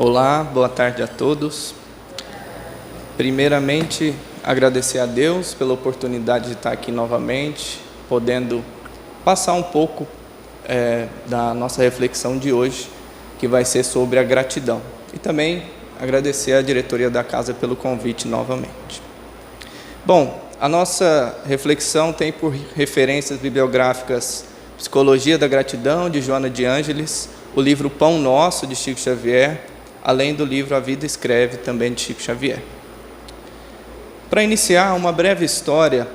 Olá, boa tarde a todos. Primeiramente, agradecer a Deus pela oportunidade de estar aqui novamente, podendo passar um pouco da nossa reflexão de hoje, que vai ser sobre a gratidão. E também agradecer à diretoria da casa pelo convite novamente. Bom, a nossa reflexão tem por referências bibliográficas Psicologia da Gratidão, de Joana de Ângeles, o livro Pão Nosso, de Chico Xavier, além do livro A Vida Escreve, também de Chico Xavier. Para iniciar, uma breve história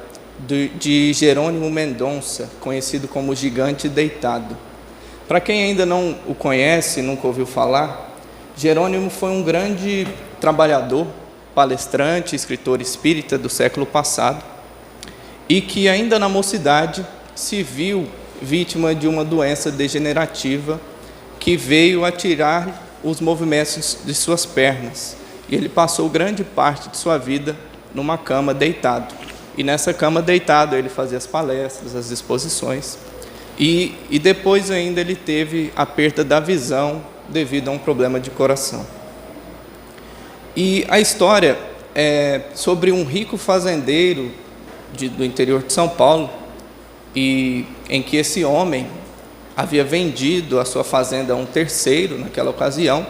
de Jerônimo Mendonça, conhecido como Gigante Deitado. Para quem ainda não o conhece, nunca ouviu falar, Jerônimo foi um grande trabalhador, palestrante, escritor espírita do século passado, e que ainda na mocidade se viu vítima de uma doença degenerativa que veio a tirar os movimentos de suas pernas. E ele passou grande parte de sua vida numa cama deitado. E nessa cama deitado ele fazia as palestras, as exposições. E depois ainda ele teve a perda da visão devido a um problema de coração. E a história é sobre um rico fazendeiro do interior de São Paulo, e em que esse homem havia vendido a sua fazenda a um terceiro naquela ocasião,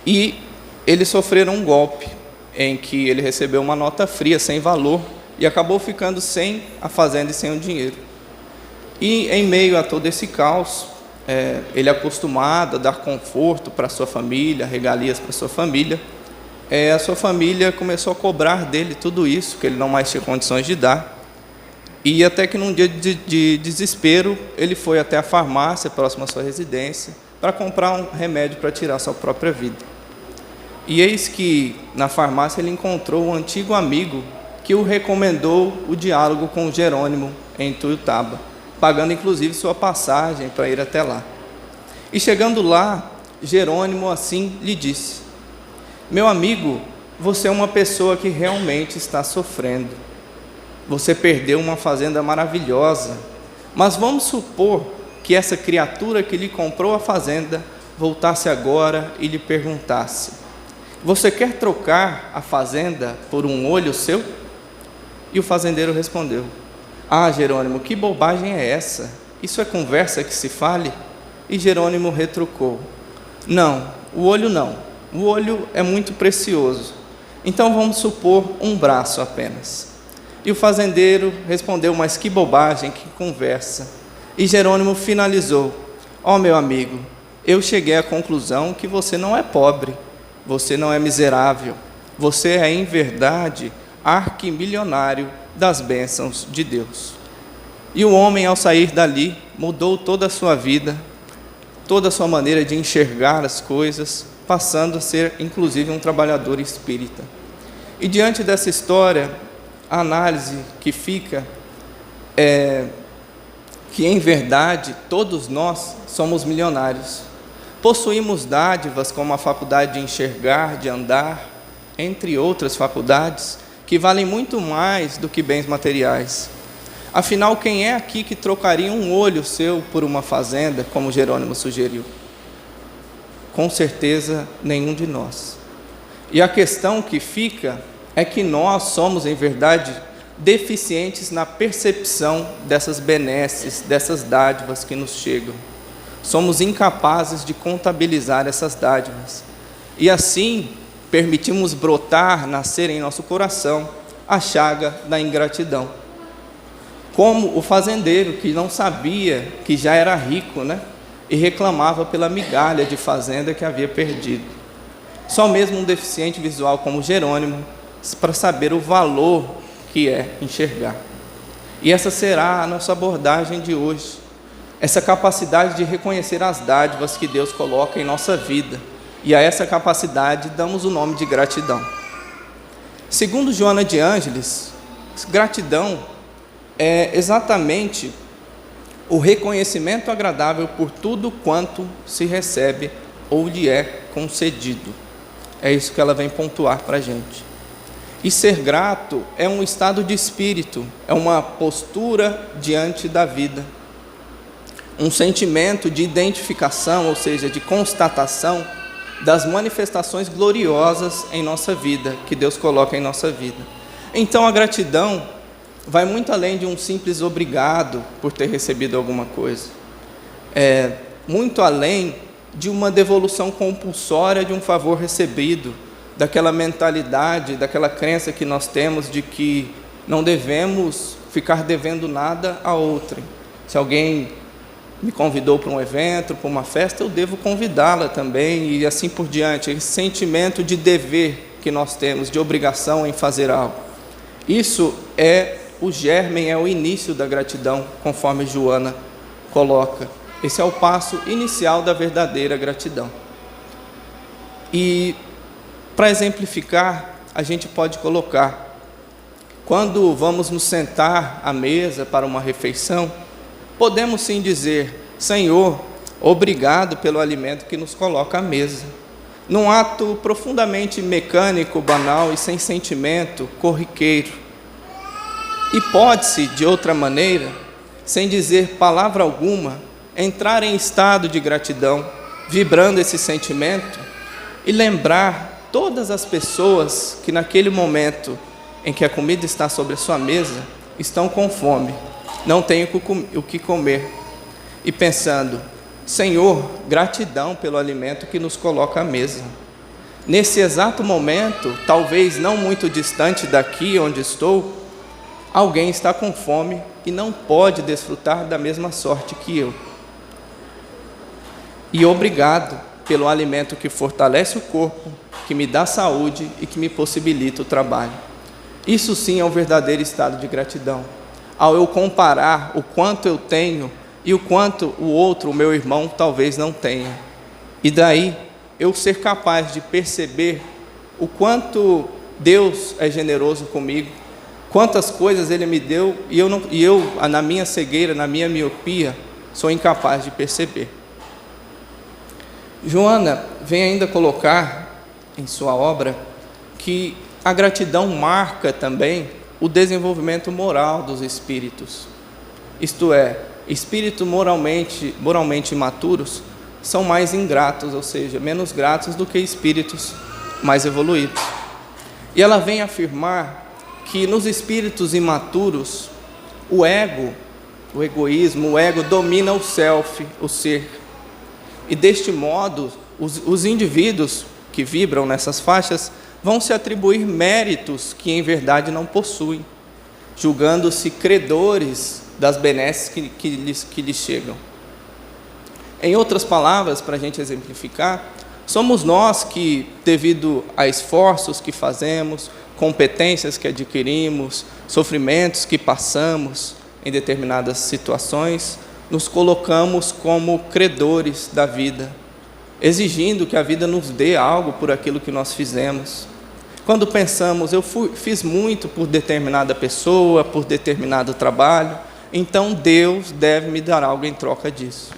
e eles sofreram um golpe em que ele recebeu uma nota fria, sem valor, e acabou ficando sem a fazenda e sem o dinheiro. E em meio a todo esse caos, ele acostumado a dar conforto para a sua família, regalias para a sua família, a sua família começou a cobrar dele tudo isso, que ele não mais tinha condições de dar. E até que num dia de desespero, ele foi até a farmácia próxima à sua residência para comprar um remédio para tirar sua própria vida. E eis que na farmácia ele encontrou um antigo amigo que o recomendou o diálogo com Jerônimo em Tuiutaba, pagando inclusive sua passagem para ir até lá. E chegando lá, Jerônimo assim lhe disse: meu amigo, você é uma pessoa que realmente está sofrendo. Você perdeu uma fazenda maravilhosa, mas vamos supor que essa criatura que lhe comprou a fazenda voltasse agora e lhe perguntasse: você quer trocar a fazenda por um olho seu? E o fazendeiro respondeu: ah, Jerônimo, que bobagem é essa? Isso é conversa que se fale? E Jerônimo retrucou: não, o olho não. O olho é muito precioso. Então vamos supor um braço apenas. E o fazendeiro respondeu: mas que bobagem, que conversa. E Jerônimo finalizou: ó, meu amigo, eu cheguei à conclusão que você não é pobre, você não é miserável, você é em verdade arquimilionário das bênçãos de Deus. E o homem, ao sair dali, mudou toda a sua vida, toda a sua maneira de enxergar as coisas, passando a ser inclusive um trabalhador espírita. E diante dessa história, a análise que fica é que, em verdade, todos nós somos milionários. Possuímos dádivas como a faculdade de enxergar, de andar, entre outras faculdades, que valem muito mais do que bens materiais. Afinal, quem é aqui que trocaria um olho seu por uma fazenda, como Jerônimo sugeriu? Com certeza, nenhum de nós. E a questão que fica é que nós somos, em verdade, deficientes na percepção dessas benesses, dessas dádivas que nos chegam. Somos incapazes de contabilizar essas dádivas. E assim, permitimos brotar, nascer em nosso coração a chaga da ingratidão. Como o fazendeiro que não sabia que já era rico, e reclamava pela migalha de fazenda que havia perdido. Só mesmo um deficiente visual como Jerônimo para saber o valor que é enxergar. E essa será a nossa abordagem de hoje, essa capacidade de reconhecer as dádivas que Deus coloca em nossa vida, e a essa capacidade damos o nome de gratidão. Segundo Joana de Ângeles, gratidão é exatamente o reconhecimento agradável por tudo quanto se recebe ou lhe é concedido. É isso que ela vem pontuar para a gente. E ser grato é um estado de espírito, é uma postura diante da vida. Um sentimento de identificação, ou seja, de constatação das manifestações gloriosas em nossa vida, que Deus coloca em nossa vida. Então a gratidão vai muito além de um simples obrigado por ter recebido alguma coisa. É muito além de uma devolução compulsória de um favor recebido, daquela mentalidade, daquela crença que nós temos de que não devemos ficar devendo nada a outrem. Se alguém me convidou para um evento, para uma festa, eu devo convidá-la também, e assim por diante. Esse sentimento de dever que nós temos, de obrigação em fazer algo. Isso é o germe, é o início da gratidão, conforme Joana coloca. Esse é o passo inicial da verdadeira gratidão. E, para exemplificar, a gente pode colocar, quando vamos nos sentar à mesa para uma refeição, podemos sim dizer: Senhor, obrigado pelo alimento que nos coloca à mesa. Num ato profundamente mecânico, banal e sem sentimento, corriqueiro. E pode-se, de outra maneira, sem dizer palavra alguma, entrar em estado de gratidão, vibrando esse sentimento e lembrar todas as pessoas que naquele momento em que a comida está sobre a sua mesa, estão com fome, não têm o que comer, e pensando: Senhor, gratidão pelo alimento que nos coloca à mesa. Nesse exato momento, talvez não muito distante daqui onde estou, alguém está com fome e não pode desfrutar da mesma sorte que eu. E obrigado pelo alimento que fortalece o corpo, que me dá saúde e que me possibilita o trabalho. Isso sim é um verdadeiro estado de gratidão. Ao eu comparar o quanto eu tenho e o quanto o outro, o meu irmão, talvez não tenha. E daí eu ser capaz de perceber o quanto Deus é generoso comigo, quantas coisas Ele me deu e eu, na minha cegueira, na minha miopia, sou incapaz de perceber. Joana vem ainda colocar em sua obra que a gratidão marca também o desenvolvimento moral dos espíritos. Isto é, espíritos moralmente imaturos são mais ingratos, ou seja, menos gratos do que espíritos mais evoluídos. E ela vem afirmar que nos espíritos imaturos, o egoísmo, o ego domina o self, o ser. E deste modo, os indivíduos que vibram nessas faixas vão se atribuir méritos que em verdade não possuem, julgando-se credores das benesses que lhes chegam. Em outras palavras, para a gente exemplificar, somos nós que, devido a esforços que fazemos, competências que adquirimos, sofrimentos que passamos em determinadas situações, nos colocamos como credores da vida, exigindo que a vida nos dê algo por aquilo que nós fizemos. Quando pensamos: eu fiz muito por determinada pessoa, por determinado trabalho, então Deus deve me dar algo em troca disso.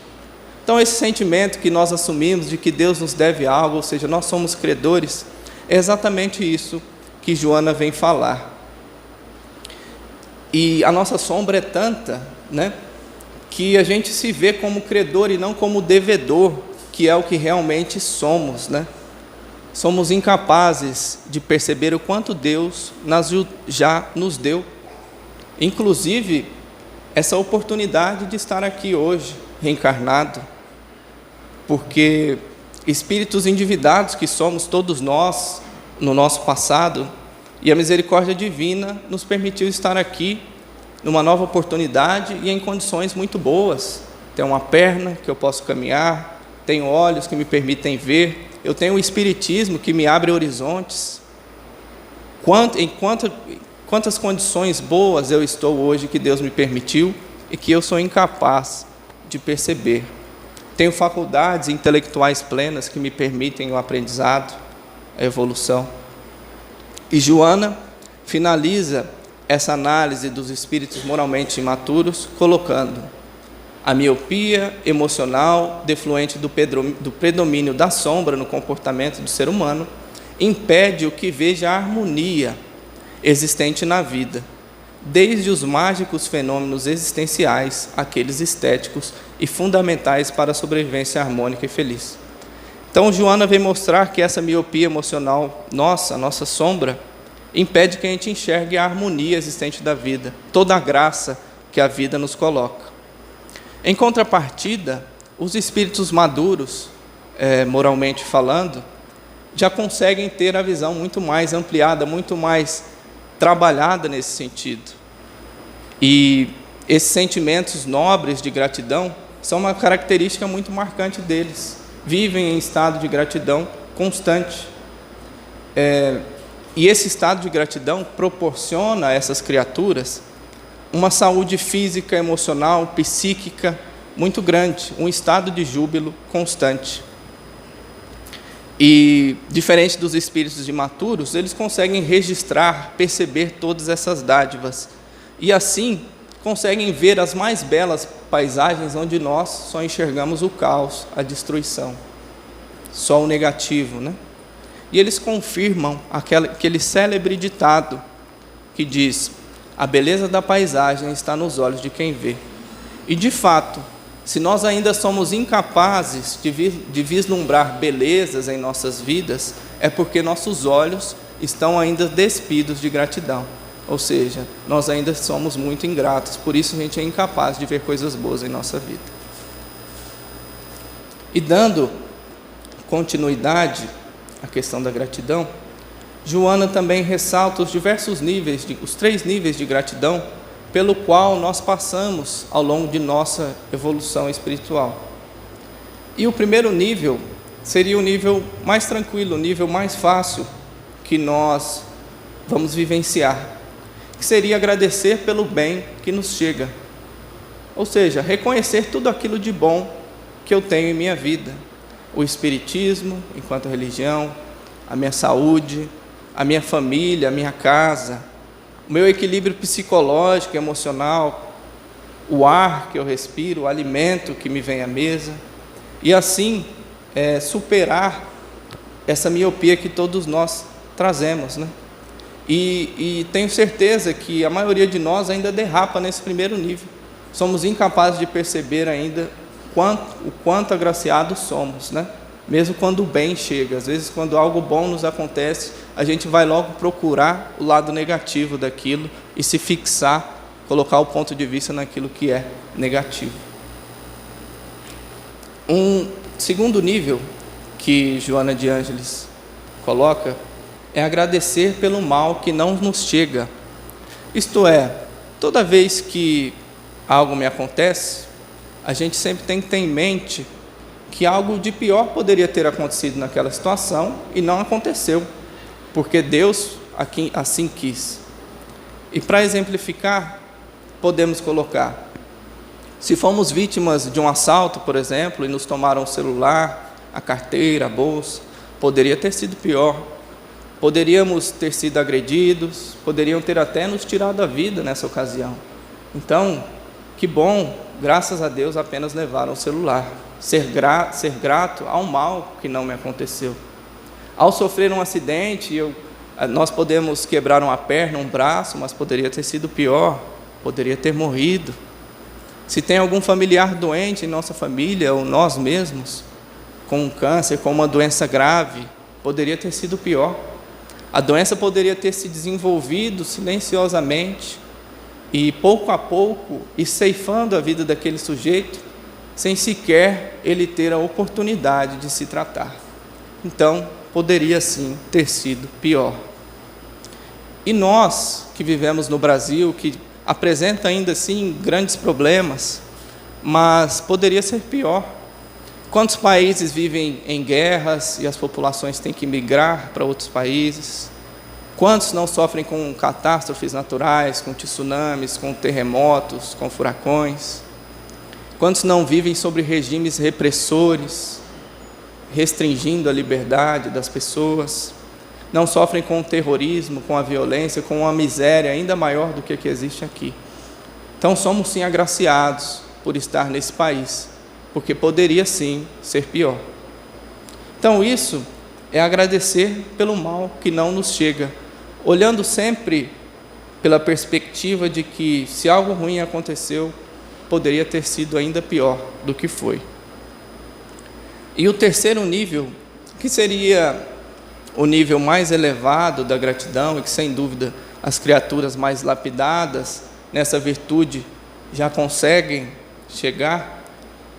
Então esse sentimento que nós assumimos de que Deus nos deve algo, ou seja, nós somos credores, é exatamente isso que Joana vem falar. E a nossa sombra é tanta, que a gente se vê como credor e não como devedor, que é o que realmente somos, Somos incapazes de perceber o quanto Deus já nos deu, inclusive essa oportunidade de estar aqui hoje, reencarnado, porque espíritos endividados que somos todos nós, no nosso passado, e a misericórdia divina nos permitiu estar aqui, numa nova oportunidade e em condições muito boas. Tenho uma perna que eu posso caminhar, tenho olhos que me permitem ver, eu tenho o espiritismo que me abre horizontes. Quantas condições boas eu estou hoje que Deus me permitiu e que eu sou incapaz de perceber. Tenho faculdades intelectuais plenas que me permitem o aprendizado, a evolução. E Joana finaliza essa análise dos espíritos moralmente imaturos colocando: a miopia emocional, defluente do predomínio da sombra no comportamento do ser humano, impede o que veja a harmonia existente na vida, desde os mágicos fenômenos existenciais, aqueles estéticos e fundamentais para a sobrevivência harmônica e feliz. Então, Joana vem mostrar que essa miopia emocional nossa, a nossa sombra, impede que a gente enxergue a harmonia existente da vida, toda a graça que a vida nos coloca. Em contrapartida, os espíritos maduros, moralmente falando, já conseguem ter a visão muito mais ampliada, muito mais trabalhada nesse sentido. E esses sentimentos nobres de gratidão são uma característica muito marcante deles. Vivem em estado de gratidão constante. E esse estado de gratidão proporciona a essas criaturas uma saúde física, emocional, psíquica muito grande, um estado de júbilo constante. E, diferente dos espíritos imaturos, eles conseguem registrar, perceber todas essas dádivas. E, assim, conseguem ver as mais belas paisagens onde nós só enxergamos o caos, a destruição, só o negativo, né? E eles confirmam aquele célebre ditado que diz: a beleza da paisagem está nos olhos de quem vê. E, de fato, se nós ainda somos incapazes de vislumbrar belezas em nossas vidas, é porque nossos olhos estão ainda despidos de gratidão. Ou seja, nós ainda somos muito ingratos, por isso a gente é incapaz de ver coisas boas em nossa vida. E dando continuidade à questão da gratidão, Joana também ressalta os diversos níveis, os 3 níveis de gratidão, pelo qual nós passamos ao longo de nossa evolução espiritual. E o primeiro nível seria o nível mais tranquilo, o nível mais fácil que nós vamos vivenciar, que seria agradecer pelo bem que nos chega. Ou seja, reconhecer tudo aquilo de bom que eu tenho em minha vida. O espiritismo, enquanto religião, a minha saúde, a minha família, a minha casa, o meu equilíbrio psicológico, emocional, o ar que eu respiro, o alimento que me vem à mesa, e assim superar essa miopia que todos nós trazemos, né? E tenho certeza que a maioria de nós ainda derrapa nesse primeiro nível. Somos incapazes de perceber ainda o quanto agraciados somos, né? Mesmo quando o bem chega. Às vezes, quando algo bom nos acontece, a gente vai logo procurar o lado negativo daquilo e se fixar, colocar o ponto de vista naquilo que é negativo. Um segundo nível que Joana de Ângeles coloca é agradecer pelo mal que não nos chega. Isto é, toda vez que algo me acontece, a gente sempre tem que ter em mente que algo de pior poderia ter acontecido naquela situação e não aconteceu, porque Deus assim quis. E para exemplificar, podemos colocar: se fomos vítimas de um assalto, por exemplo, e nos tomaram o celular, a carteira, a bolsa, poderia ter sido pior. Poderíamos ter sido agredidos, poderiam ter até nos tirado a vida nessa ocasião. Então, que bom, graças a Deus apenas levaram o celular. Ser grato ao mal que não me aconteceu. Ao sofrer um acidente, nós podemos quebrar uma perna, um braço, mas poderia ter sido pior, poderia ter morrido. Se tem algum familiar doente em nossa família, ou nós mesmos, com um câncer, com uma doença grave, poderia ter sido pior. A doença poderia ter se desenvolvido silenciosamente e pouco a pouco, e ceifando a vida daquele sujeito, sem sequer ele ter a oportunidade de se tratar. Então, poderia sim ter sido pior. E nós, que vivemos no Brasil, que apresenta ainda assim grandes problemas, mas poderia ser pior. Quantos países vivem em guerras e as populações têm que migrar para outros países? Quantos não sofrem com catástrofes naturais, com tsunamis, com terremotos, com furacões? Quantos não vivem sobre regimes repressores, restringindo a liberdade das pessoas? Não sofrem com o terrorismo, com a violência, com uma miséria ainda maior do que a que existe aqui. Então somos sim agraciados por estar nesse país, porque poderia sim ser pior. Então isso é agradecer pelo mal que não nos chega, olhando sempre pela perspectiva de que se algo ruim aconteceu, poderia ter sido ainda pior do que foi. E o terceiro nível que seria o nível mais elevado da gratidão e que, sem dúvida, as criaturas mais lapidadas nessa virtude já conseguem chegar,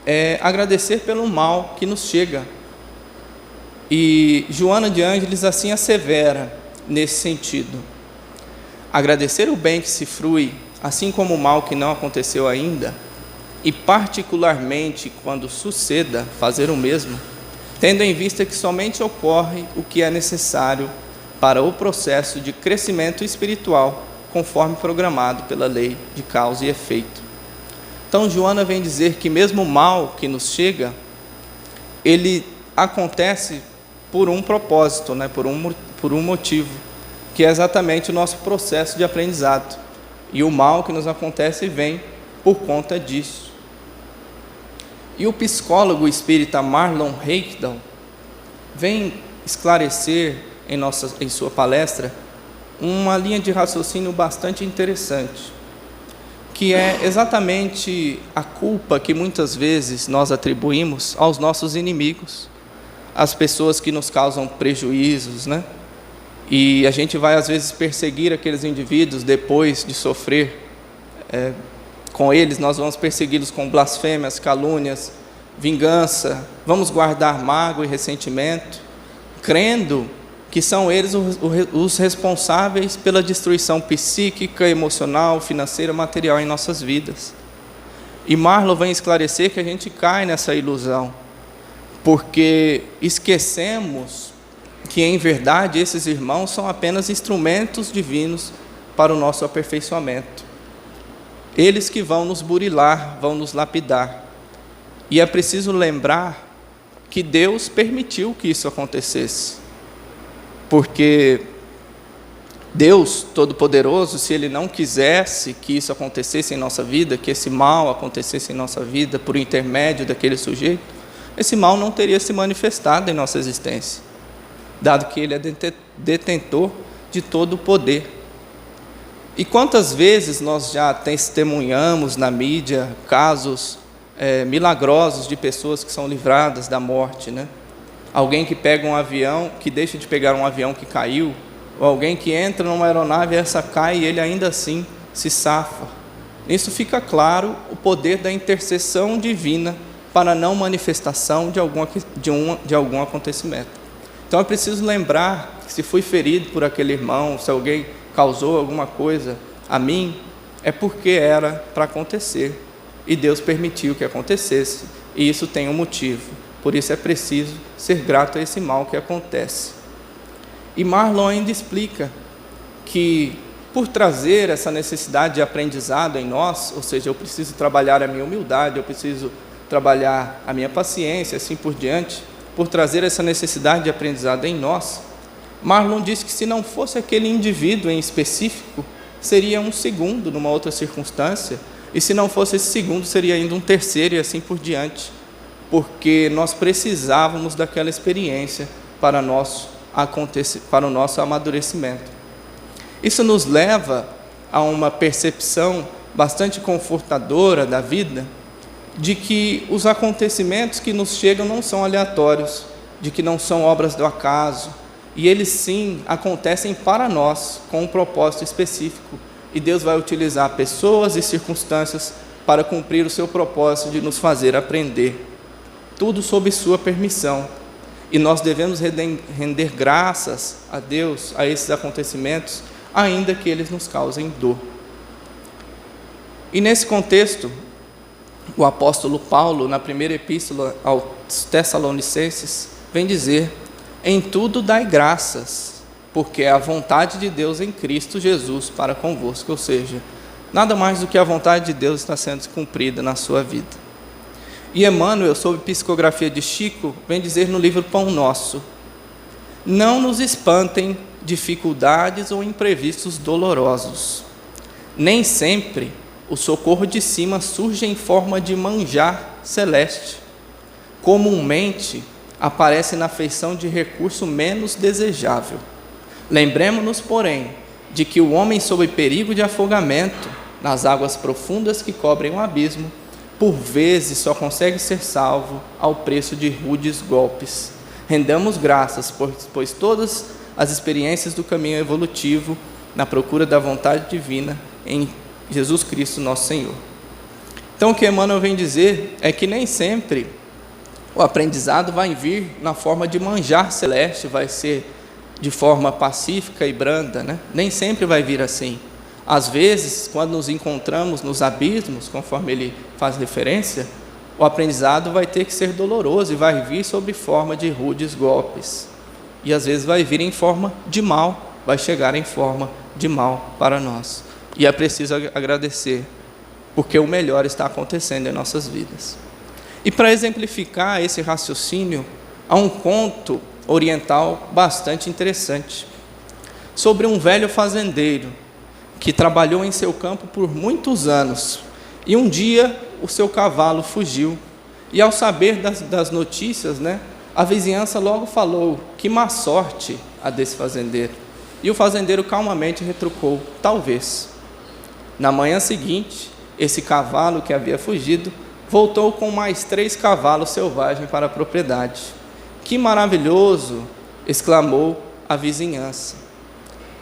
é agradecer pelo mal que nos chega. E Joana de Ângeles assim assevera nesse sentido: agradecer o bem que se frui, assim como o mal que não aconteceu ainda, e particularmente quando suceda, fazer o mesmo, tendo em vista que somente ocorre o que é necessário para o processo de crescimento espiritual, conforme programado pela lei de causa e efeito. Então Joana vem dizer que mesmo o mal que nos chega, ele acontece por um propósito, por um motivo, que é exatamente o nosso processo de aprendizado. E o mal que nos acontece vem por conta disso. E o psicólogo espírita Marlon Reikdal vem esclarecer em sua palestra uma linha de raciocínio bastante interessante, que é exatamente a culpa que muitas vezes nós atribuímos aos nossos inimigos, às pessoas que nos causam prejuízos, E a gente vai às vezes perseguir aqueles indivíduos depois de sofrer com eles, nós vamos persegui-los com blasfêmias, calúnias, vingança, vamos guardar mágoa e ressentimento, crendo que são eles os responsáveis pela destruição psíquica, emocional, financeira, material em nossas vidas. E Marlon vem esclarecer que a gente cai nessa ilusão, porque esquecemos que, em verdade, esses irmãos são apenas instrumentos divinos para o nosso aperfeiçoamento. Eles que vão nos burilar, vão nos lapidar. E é preciso lembrar que Deus permitiu que isso acontecesse. Porque Deus Todo-Poderoso, se Ele não quisesse que isso acontecesse em nossa vida, que esse mal acontecesse em nossa vida por intermédio daquele sujeito, esse mal não teria se manifestado em nossa existência, dado que Ele é detentor de todo o poder. E quantas vezes nós já testemunhamos na mídia casos milagrosos de pessoas que são livradas da morte, Alguém que pega um avião, que deixa de pegar um avião que caiu, ou alguém que entra numa aeronave e essa cai e ele ainda assim se safa. Nisso fica claro o poder da intercessão divina para a não manifestação de algum acontecimento. Então é preciso lembrar que se fui ferido por aquele irmão, se alguém causou alguma coisa a mim, é porque era para acontecer, e Deus permitiu que acontecesse, e isso tem um motivo. Por isso é preciso ser grato a esse mal que acontece. E Marlon ainda explica que, por trazer essa necessidade de aprendizado em nós, ou seja, eu preciso trabalhar a minha humildade, eu preciso trabalhar a minha paciência, assim por diante, por trazer essa necessidade de aprendizado em nós, Marlon diz que se não fosse aquele indivíduo em específico, seria um segundo numa outra circunstância, e se não fosse esse segundo, seria ainda um terceiro e assim por diante, porque nós precisávamos daquela experiência para o nosso amadurecimento. Isso nos leva a uma percepção bastante confortadora da vida, de que os acontecimentos que nos chegam não são aleatórios, de que não são obras do acaso, e eles sim acontecem para nós com um propósito específico, e Deus vai utilizar pessoas e circunstâncias para cumprir o seu propósito de nos fazer aprender, tudo sob sua permissão. E nós devemos render graças a Deus a esses acontecimentos, ainda que eles nos causem dor. E nesse contexto, o apóstolo Paulo, na primeira epístola aos Tessalonicenses, vem dizer: em tudo dai graças, porque é a vontade de Deus em Cristo Jesus para convosco. Ou seja, nada mais do que a vontade de Deus está sendo cumprida na sua vida. E Emmanuel, sob psicografia de Chico, vem dizer no livro Pão Nosso: não nos espantem dificuldades ou imprevistos dolorosos. Nem sempre o socorro de cima surge em forma de manjar celeste. Comumente aparece na feição de recurso menos desejável. Lembremos-nos, porém, de que o homem sob perigo de afogamento nas águas profundas que cobrem o abismo, por vezes só consegue ser salvo ao preço de rudes golpes. Rendamos graças, pois todas as experiências do caminho evolutivo na procura da vontade divina em Jesus Cristo, nosso Senhor. Então, o que Emmanuel vem dizer é que nem sempre o aprendizado vai vir na forma de manjar celeste, vai ser de forma pacífica e branda, né? Nem sempre vai vir assim. Às vezes, quando nos encontramos nos abismos, conforme ele faz referência, o aprendizado vai ter que ser doloroso e vai vir sob forma de rudes golpes. E às vezes vai vir em forma de mal, vai chegar em forma de mal para nós. E é preciso agradecer, porque o melhor está acontecendo em nossas vidas. E para exemplificar esse raciocínio, há um conto oriental bastante interessante, sobre um velho fazendeiro que trabalhou em seu campo por muitos anos, e um dia o seu cavalo fugiu, e ao saber das notícias, a vizinhança logo falou: que má sorte a desse fazendeiro. E o fazendeiro calmamente retrucou: talvez. Na manhã seguinte, esse cavalo que havia fugido voltou com mais 3 cavalos selvagens para a propriedade. Que maravilhoso! Exclamou a vizinhança.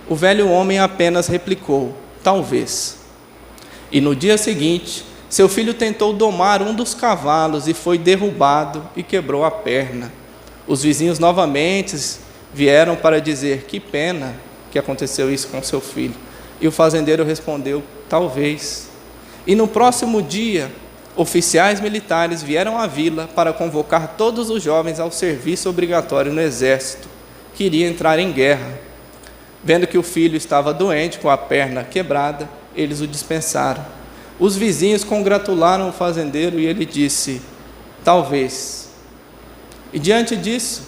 O velho homem apenas replicou: talvez. E no dia seguinte, seu filho tentou domar um dos cavalos e foi derrubado e quebrou a perna. Os vizinhos novamente vieram para dizer: que pena que aconteceu isso com seu filho. E o fazendeiro respondeu: talvez. E no próximo dia, oficiais militares vieram à vila para convocar todos os jovens ao serviço obrigatório no exército, que iria entrar em guerra. Vendo que o filho estava doente, com a perna quebrada, eles o dispensaram. Os vizinhos congratularam o fazendeiro e ele disse: talvez. E diante disso,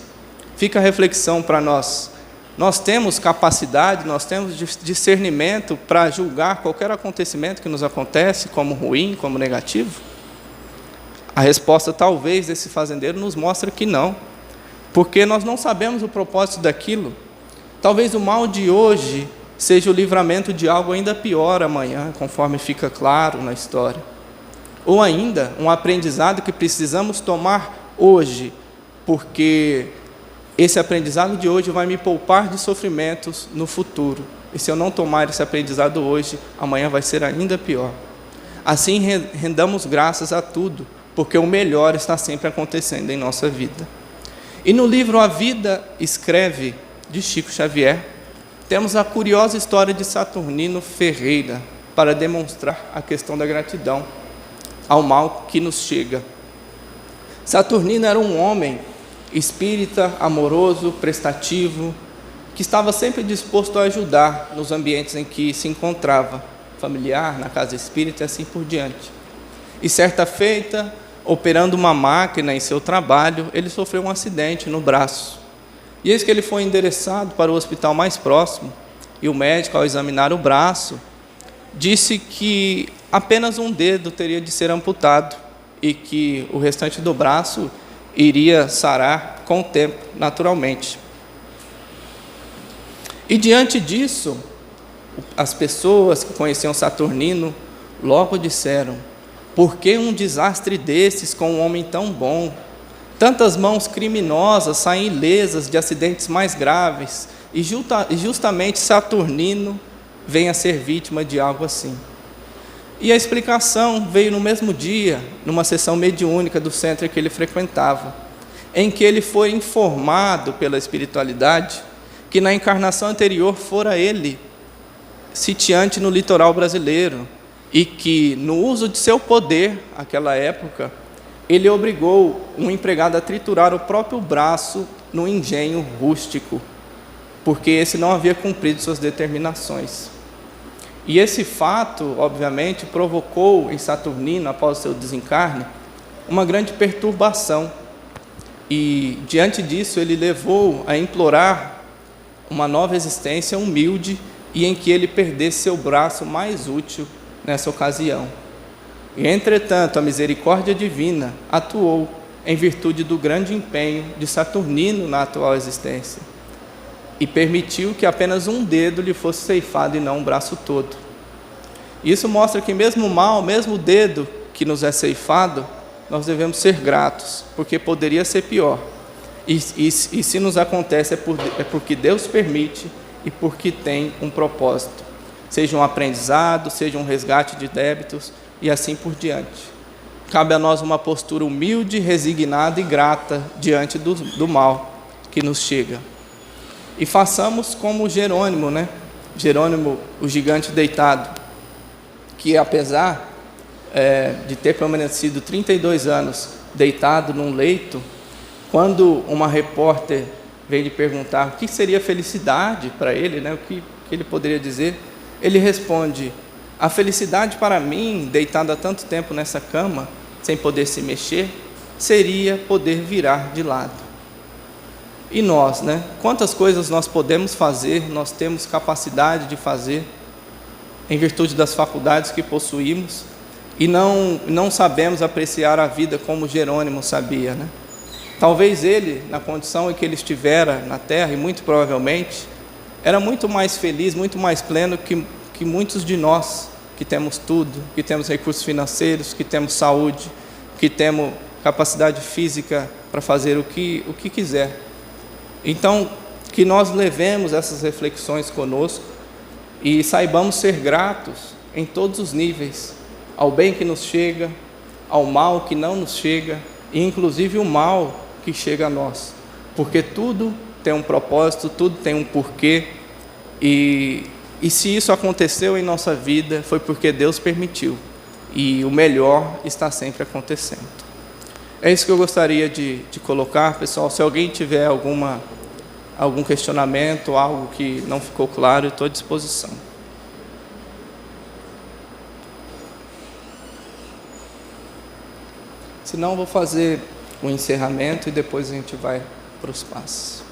fica a reflexão para nós. Nós temos capacidade, nós temos discernimento para julgar qualquer acontecimento que nos acontece como ruim, como negativo? A resposta, talvez, desse fazendeiro nos mostra que não, porque nós não sabemos o propósito daquilo. Talvez o mal de hoje seja o livramento de algo ainda pior amanhã, conforme fica claro na história. Ou ainda, um aprendizado que precisamos tomar hoje, porque esse aprendizado de hoje vai me poupar de sofrimentos no futuro. E se eu não tomar esse aprendizado hoje, amanhã vai ser ainda pior. Assim, rendamos graças a tudo, porque o melhor está sempre acontecendo em nossa vida. E no livro A Vida Escreve, de Chico Xavier, temos a curiosa história de Saturnino Ferreira, para demonstrar a questão da gratidão ao mal que nos chega. Saturnino era um homem espírita, amoroso, prestativo, que estava sempre disposto a ajudar nos ambientes em que se encontrava, familiar, na casa espírita e assim por diante. E certa feita, operando uma máquina em seu trabalho, ele sofreu um acidente no braço. E eis que ele foi endereçado para o hospital mais próximo, e o médico, ao examinar o braço, disse que apenas um dedo teria de ser amputado e que o restante do braço iria sarar com o tempo, naturalmente. E diante disso, as pessoas que conheciam Saturnino logo disseram: por que um desastre desses com um homem tão bom? Tantas mãos criminosas saem ilesas de acidentes mais graves, e justamente Saturnino vem a ser vítima de algo assim. E a explicação veio no mesmo dia, numa sessão mediúnica do centro que ele frequentava, em que ele foi informado pela espiritualidade que na encarnação anterior fora ele sitiante no litoral brasileiro e que, no uso de seu poder, naquela época, ele obrigou um empregado a triturar o próprio braço no engenho rústico, porque esse não havia cumprido suas determinações. E esse fato, obviamente, provocou em Saturnino, após o seu desencarne, uma grande perturbação. E, diante disso, ele levou a implorar uma nova existência humilde e em que ele perdesse seu braço mais útil nessa ocasião. E, entretanto, a misericórdia divina atuou em virtude do grande empenho de Saturnino na atual existência e permitiu que apenas um dedo lhe fosse ceifado e não um braço todo. Isso mostra que mesmo o mal, mesmo o dedo que nos é ceifado, nós devemos ser gratos, porque poderia ser pior. E se nos acontece é porque Deus permite e porque tem um propósito. Seja um aprendizado, seja um resgate de débitos e assim por diante. Cabe a nós uma postura humilde, resignada e grata diante do mal que nos chega. E façamos como Jerônimo, né? Jerônimo, o gigante deitado, que apesar de ter permanecido 32 anos deitado num leito, quando uma repórter veio lhe perguntar o que seria felicidade para ele, né? O que ele poderia dizer, ele responde: a felicidade para mim, deitado há tanto tempo nessa cama, sem poder se mexer, seria poder virar de lado. E nós, né? Quantas coisas nós podemos fazer, nós temos capacidade de fazer, em virtude das faculdades que possuímos, e não sabemos apreciar a vida como Jerônimo sabia, né? Talvez ele, na condição em que ele estivera na terra, e muito provavelmente, era muito mais feliz, muito mais pleno que muitos de nós, que temos tudo, que temos recursos financeiros, que temos saúde, que temos capacidade física para fazer o que quiser. Então, que nós levemos essas reflexões conosco e saibamos ser gratos em todos os níveis, ao bem que nos chega, ao mal que não nos chega, e inclusive o mal que chega a nós, porque tudo tem um propósito, tudo tem um porquê, e se isso aconteceu em nossa vida, foi porque Deus permitiu, e o melhor está sempre acontecendo. É isso que eu gostaria de colocar, pessoal. Se alguém tiver algum questionamento, algo que não ficou claro, eu estou à disposição. Se não, vou fazer o encerramento e depois a gente vai para os passos.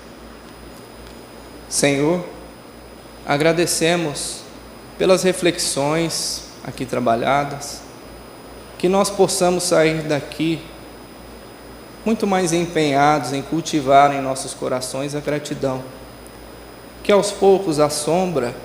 Senhor, agradecemos pelas reflexões aqui trabalhadas, que nós possamos sair daqui muito mais empenhados em cultivar em nossos corações a gratidão, que aos poucos a sombra